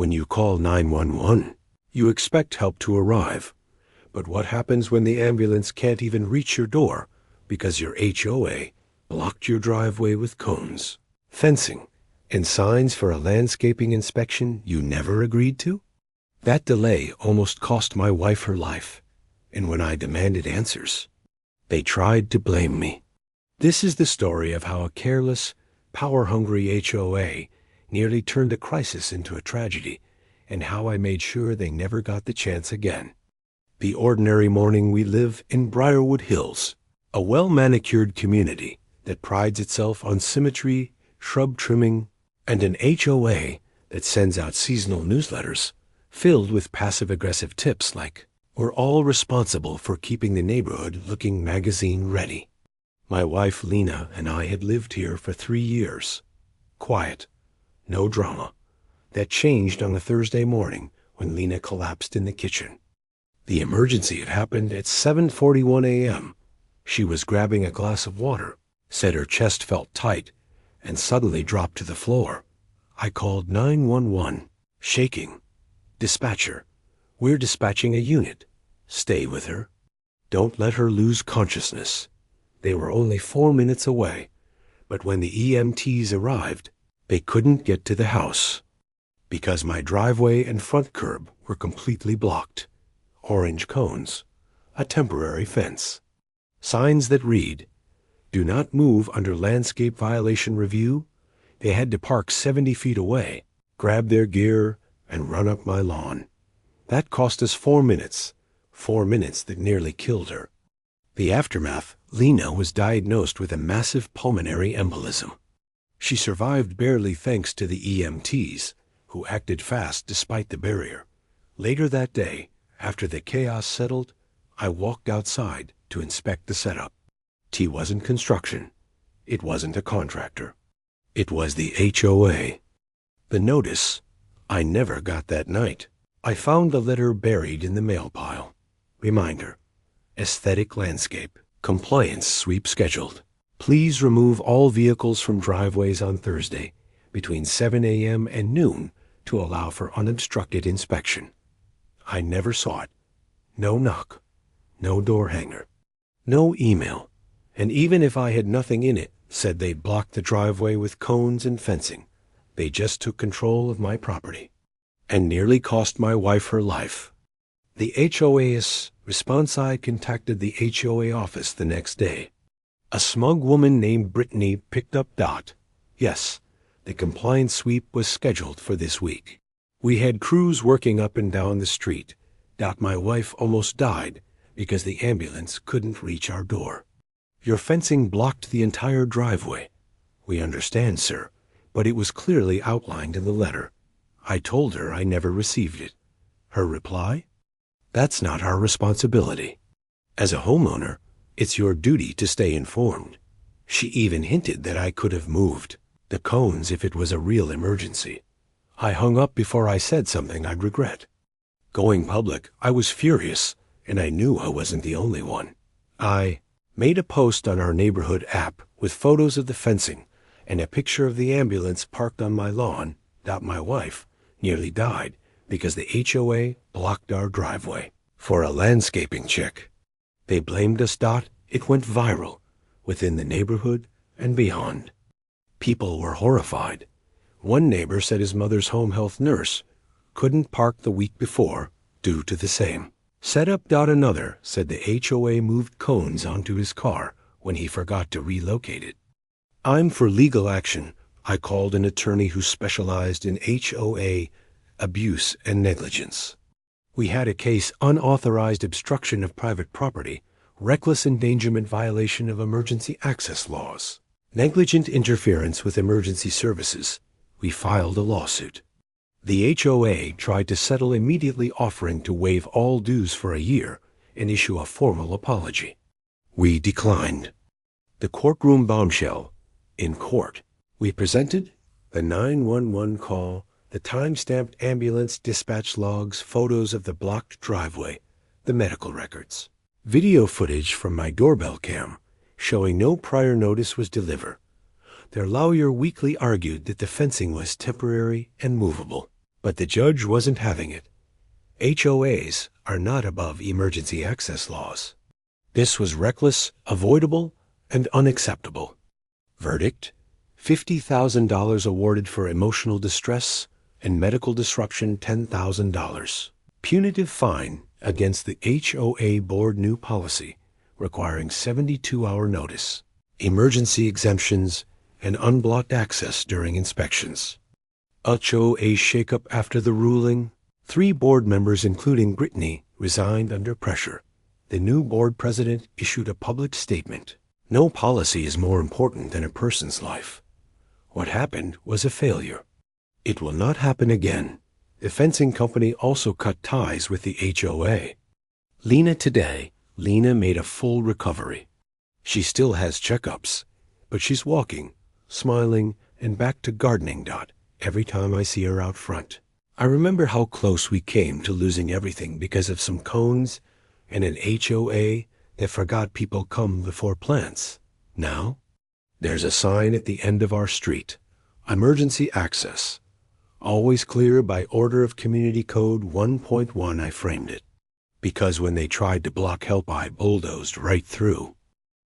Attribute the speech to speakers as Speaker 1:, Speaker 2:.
Speaker 1: When you call 911, you expect help to arrive. But what happens when the ambulance can't even reach your door because your HOA blocked your driveway with cones, fencing, and signs for a landscaping inspection you never agreed to? That delay almost cost my wife her life, and when I demanded answers, they tried to blame me. This is the story of how a careless, power-hungry HOA nearly turned a crisis into a tragedy, and how I made sure they never got the chance again. The ordinary morning we live in Briarwood Hills, a well-manicured community that prides itself on symmetry, shrub trimming, and an HOA that sends out seasonal newsletters filled with passive-aggressive tips like, "We're all responsible for keeping the neighborhood looking magazine-ready." My wife Lena and I had lived here for 3 years. Quiet, no drama. That changed on a Thursday morning when Lena collapsed in the kitchen. The emergency had happened at 7:41 a.m. She was grabbing a glass of water, said her chest felt tight, and suddenly dropped to the floor. I called 911, shaking. "Dispatcher, we're dispatching a unit. Stay with her. Don't let her lose consciousness." They were only 4 minutes away, but when the EMTs arrived, they couldn't get to the house because my driveway and front curb were completely blocked. Orange cones, a temporary fence, signs that read, "Do not move under landscape violation review." They had to park 70 feet away, grab their gear, and run up my lawn. That cost us 4 minutes, 4 minutes that nearly killed her. The aftermath, Lena was diagnosed with a massive pulmonary embolism. She survived barely thanks to the EMTs, who acted fast despite the barrier. Later that day, after the chaos settled, I walked outside to inspect the setup. T wasn't construction. It wasn't a contractor. It was the HOA. The notice I never got that night. I found the letter buried in the mail pile. Reminder: aesthetic landscape. Compliance sweep scheduled. Please remove all vehicles from driveways on Thursday between 7 a.m. and noon to allow for unobstructed inspection. I never saw it. No knock. No door hanger. No email. And even if I had nothing in it, said they'd blocked the driveway with cones and fencing. They just took control of my property and nearly cost my wife her life. The HOA's response side contacted the HOA office the next day. A smug woman named Brittany picked up Dot. Yes, the compliance sweep was scheduled for this week. We had crews working up and down the street. Dot, my wife, almost died because the ambulance couldn't reach our door. "Your fencing blocked the entire driveway." "We understand, sir, but it was clearly outlined in the letter." I told her I never received it. Her reply: "That's not our responsibility. As a homeowner, it's your duty to stay informed." She even hinted that I could have moved the cones if it was a real emergency. I hung up before I said something I'd regret. Going public, I was furious, and I knew I wasn't the only one. I made a post on our neighborhood app with photos of the fencing and a picture of the ambulance parked on my lawn. My wife nearly died because the HOA blocked our driveway for a landscaping check. They blamed us. It went viral within the neighborhood and beyond. People were horrified. One neighbor said his mother's home health nurse couldn't park the week before due to the same setup. Another said the HOA moved cones onto his car when he forgot to relocate it. I'm for legal action. I called an attorney who specialized in HOA abuse and negligence. We had a case: unauthorized obstruction of private property, reckless endangerment violation of emergency access laws, negligent interference with emergency services. We filed a lawsuit. The HOA tried to settle immediately, offering to waive all dues for a year and issue a formal apology. We declined. The courtroom bombshell. In court, we presented the 911 call, the time-stamped ambulance dispatch logs, photos of the blocked driveway, the medical records, video footage from my doorbell cam showing no prior notice was delivered. Their lawyer weakly argued that the fencing was temporary and movable. But the judge wasn't having it. HOAs are not above emergency access laws. This was reckless, avoidable, and unacceptable. Verdict: $50,000 awarded for emotional distress and medical disruption $10,000. Punitive fine against the HOA board new policy requiring 72-hour notice, emergency exemptions, and unblocked access during inspections. HOA shakeup after the ruling. 3 board members, including Brittany, resigned under pressure. The new board president issued a public statement. No policy is more important than a person's life. What happened was a failure. It will not happen again. The fencing company also cut ties with the HOA. Lena made a full recovery. She still has checkups, but she's walking, smiling, and back to gardening. Every time I see her out front. I remember how close we came to losing everything because of some cones and an HOA that forgot people come before plants. Now, there's a sign at the end of our street. Emergency access. Always clear by order of Community Code 1.1. I framed it. Because when they tried to block help, I bulldozed right through.